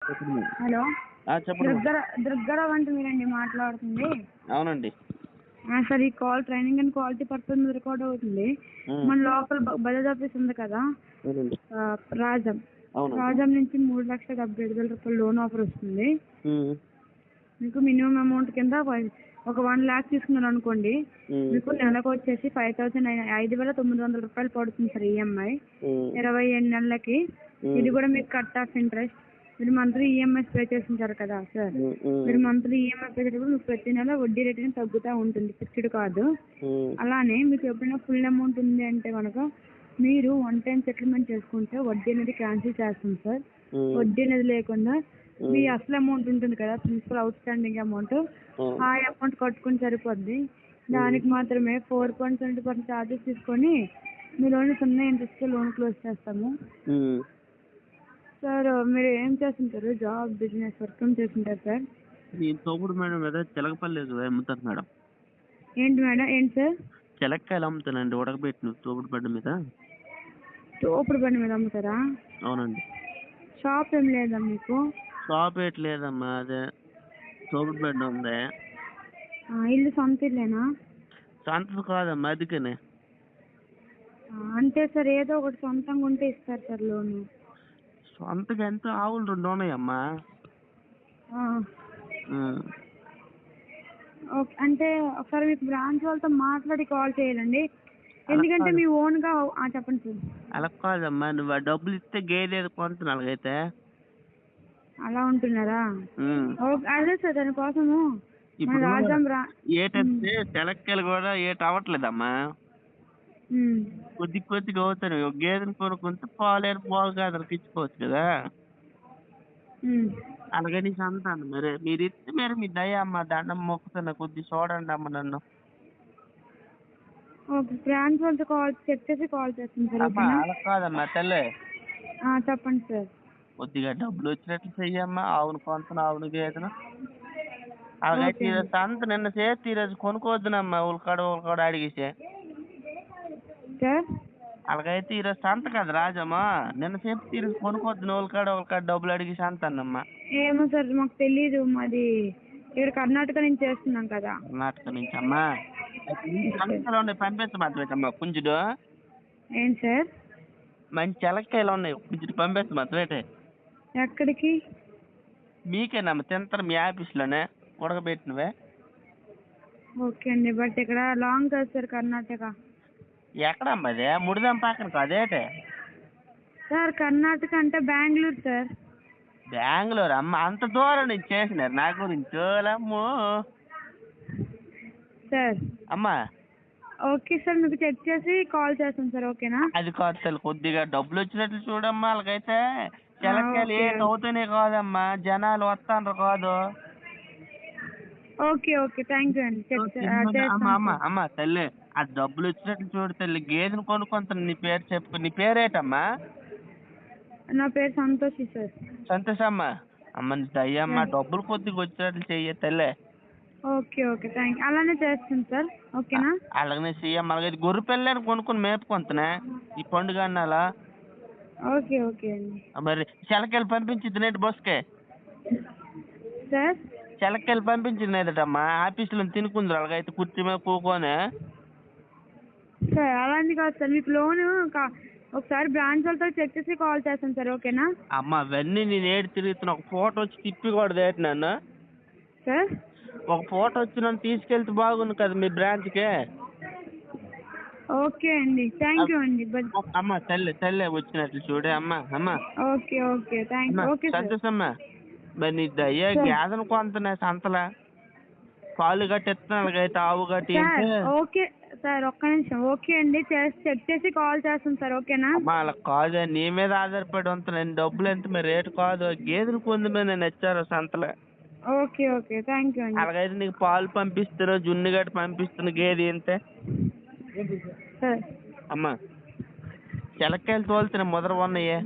చెప్పండి madam. Hello, చెప్పండి madam. Durgarao అంటే మీరండి మాట్లాడుతుంది? అవునండి. సార్, ఈ call training and quality purpose మీద రికార్డ్ అవుతుంది. మన లోకల్ బజాజ్ ఆఫీస్ ఉంది కదా, అవునండి. రాజం అవునండి. రాజం నుంచి 3,75,000 లోన్ ఆఫర్ వస్తుంది. మీకు మినిమం అమౌంట్ కింద ఒక 1 lakh తీసుకున్నారు అనుకోండి, మీకు నెలకు వచ్చేసి 5,900 పడుతుంది సార్ ఈఎంఐ. 27 నెలలకి. ఇది కూడా మీకు కట్ ఆఫ్ ఇంట్రెస్ట్. మీరు మంత్లీ ఈఎంఐస్ పే చేస్తుంటారు కదా సార్, మీరు మంత్లీ ఈఎంఐ పే చేసేటప్పుడు మీకు ప్రతి నెల వడ్డీ రేట్ అనేది తగ్గుతూ ఉంటుంది, ఫిక్స్డ్ కాదు. అలానే మీకు ఎప్పుడైనా ఫుల్ అమౌంట్ ఉంది అంటే కనుక మీరు 1 time సెటిల్మెంట్ చేసుకుంటే వడ్డీ అనేది క్యాన్సిల్ చేస్తాం సార్. వడ్డీ అనేది లేకుండా మీ అసలు అమౌంట్ ఉంటుంది కదా, ప్రిన్సిపల్ అవుట్ స్టాండింగ్ అమౌంట్, ఆ అమౌంట్ కట్టుకుని సరిపోద్ది. దానికి మాత్రమే 4.20% ఛార్జెస్ తీసుకొని మీ లోన్ 0 interest లోన్ క్లోజ్ చేస్తాము. సార్, మీరు ఏం చేస్తుంటారు? జాబ్, బిజినెస్, వర్క్ ఏం చేస్తుంటారు సార్? నేను తోపుడు మేడం మీద చిలకపల్లి అమ్ముతాను మేడం. ఏంటి మేడం? ఏంటి సార్? చిలక్కాయలు అమ్ముతానండి, ఉడకబెట్టిన తోపుడు బండి మీద. తోపుడు బండి మీద అమ్ముతారా? అవునండి. షాప్ ఏం లేదా మీకు? షాప్ ఏటి లేదమ్మా, అదే తోపుడు బండి ఉంది. ఇల్లు సొంత ఇల్లేనా? సొంతది కాదమ్మా, అదికనే. అంటే సార్, ఏదో ఒకటి సొంతంగా ఉంటే ఇస్తారు సార్ లోను. సొంతగా ఎంత? ఆవులు 2 ఉన్నాయమ్మా. ఓకే, అంటే ఒకసారి మీకు బ్రాంచ్ వాళ్ళతో మాట్లాడి కాల్ చేయాలండి. ఎందుకంటే మీ ఓన్గా చెప్పండి సార్. అలా కాదమ్మా, నువ్వు ఆ డబ్బులు ఇస్తే గేదె కొంటున్నా అలాగైతే. అలా ఉంటున్నారా? ఓకే, అదే సార్, దానికోసము ఏటంటే తెలక్కలు కూడా ఏట అవ్వట్లేదమ్మా. కొద్దిగా అవుతాను. ఒక గేదెని కొనుక్కుంటే పాలేరు పాలు కాదు ఇచ్చుకోవచ్చు కదా. అలాగని అంటాను. మరి మీరు ఇస్తే మరి మీ దయ అమ్మ, దండం మొక్కుతున్నా, కొద్దిగా చూడండి అమ్మ నన్ను. ఓకే, బ్రాంచ్ వాళ్ళతో చెక్ చేసి కాల్ చేస్తాను సార్. అలా కాదమ్మా తల్లి, చెప్పండి సార్. కొద్దిగా డబ్బులు వచ్చినట్లు చెయ్యమ్మా. ఆవును కొంత ఆవును గేదెను అలాగైతే ఈరోజు సంత నిన్న చేతి ఈరోజు కొనుక్కోవద్దునమ్మా. ఉల్కాడ అడిగేసే అలాగైతే ఈరోజు సంత కదా రాజమ్మా, నిన్న చేతి ఈరోజు కొనుక్కోవద్దు. ఉల్కాడ డబ్బులు అడిగేసి అంతానమ్మా. ఏమో సార్, మాకు తెలీదు. మాది ఇక్కడ కర్ణాటక నుంచి చేస్తున్నాం కదా. కర్ణాటక నుంచి అమ్మా. సంతలో ఉన్నాయి, పంపించమా పుంజుడు. ఏంటి సార్? మంచి చెలక్కాయలు ఉన్నాయి, పుంజుడు పంపించమా. ఎక్కడికి? మీకేనమ్మా, తింటారు మీ ఆఫీస్లోనే ఉడకబెట్టినవే. ఓకే అండి, బట్ ఇక్కడ లాంగ్ కదా సార్ కర్ణాటక. ఎక్కడమ్మా అదే? ముడిదాం పక్కన కాదేటే సార్? కర్ణాటక అంటే బెంగళూరు సార్. బెంగళూరు అమ్మ, అంత దూరం నుంచి చేసినారు నా గురించి సార్. అమ్మా ఓకే సార్, మీకు చెక్ చేసి కాల్ చేస్తాం సార్. ఓకేనా? అది కాదు సార్, కొద్దిగా డబ్బులు వచ్చినట్లు చూడమ్మా. అలాగైతే చిలకలు ఏటి అవుతానే కాదమ్మా, జనాలు వస్తాను కాదు. ఓకే ఓకే, థ్యాంక్ యూ అండి. అమ్మా తల్లి, ఆ డబ్బులు వచ్చినట్లు చూడు తల్లి. గేదెను కొనుక్కుంటాను. నీ పేరు చెప్పు. నీ పేరేటమ్మా? నా పేరు సంతోషి సార్. సంతోష్ అమ్మా. నీ దయ్యమ్మా, డబ్బులు కొద్దిగా వచ్చినట్లు చెయ్యి తల్లి. Okay okay, thank you. అలానే చేస్తాను సార్. ఓకేనా? అలాగనే చెయ్యమ్మా. అలాగైతే గొర్రె పిల్లని కొనుక్కొని మేపుకుంటున్నా ఈ పండుగ అన్నాలా. ఓకే ఓకే అండి. మరి చిలకలు పంపించింది నేటి బస్కే సార్. చిలకలు పంపించింది ఏదటమ్మా, ఆఫీసులో తినుకుందరు అలాగైతే కుర్చీ మీద కూకొని. సార్ అలాంటి కాదు సార్, మీకు లోన్ ఒకసారి బ్రాంచ్ వాళ్ళతో చెక్ చేసి కాల్ చేస్తాను సార్. ఓకేనా? అమ్మా అవన్నీ నేను ఏడు తిరుగుతున్నా. ఒక ఫోటో వచ్చి తిప్పి కూడా ఏటి నన్ను సార్. ఒక ఫోటో వచ్చి నన్ను తీసుకెళ్తే బాగుంది కదా మీ బ్రాంచ్కే. ఓకే అండి, థ్యాంక్ యూ అండి. అమ్మా తల్లి వచ్చినట్లు చూడే అమ్మా. Okay okay, thank you. Okay సంతోషమ్మా. మరి నీ దయ్యా గేదెను కొంటున్నా సంతలా, పాలు కట్టిస్తున్నా అలాగైతే ఆవు కట్టి. ఓకే సార్, ఒక్క నిమిషం. ఓకే అండి, చెక్ చేసి కాల్ చేస్తాను సార్. ఓకేనా? అలా కాదు, నీ మీద ఆధారపడి ఉంటాను. డబ్బులు ఎంత మరి రేటు కాదు, గేదెలు కొంది మీద నేను ఇచ్చారు సంతలో. ఓకే ఓకే, థ్యాంక్ యూ అండి. అలాగైతే నీకు పాలు పంపిస్తారు, జున్ను గట్టి పంపిస్తున్న గేదె అంతే. అమ్మా చిలక్కాయలు తోలుతున్నాయి, ముదర ఉన్నాయి.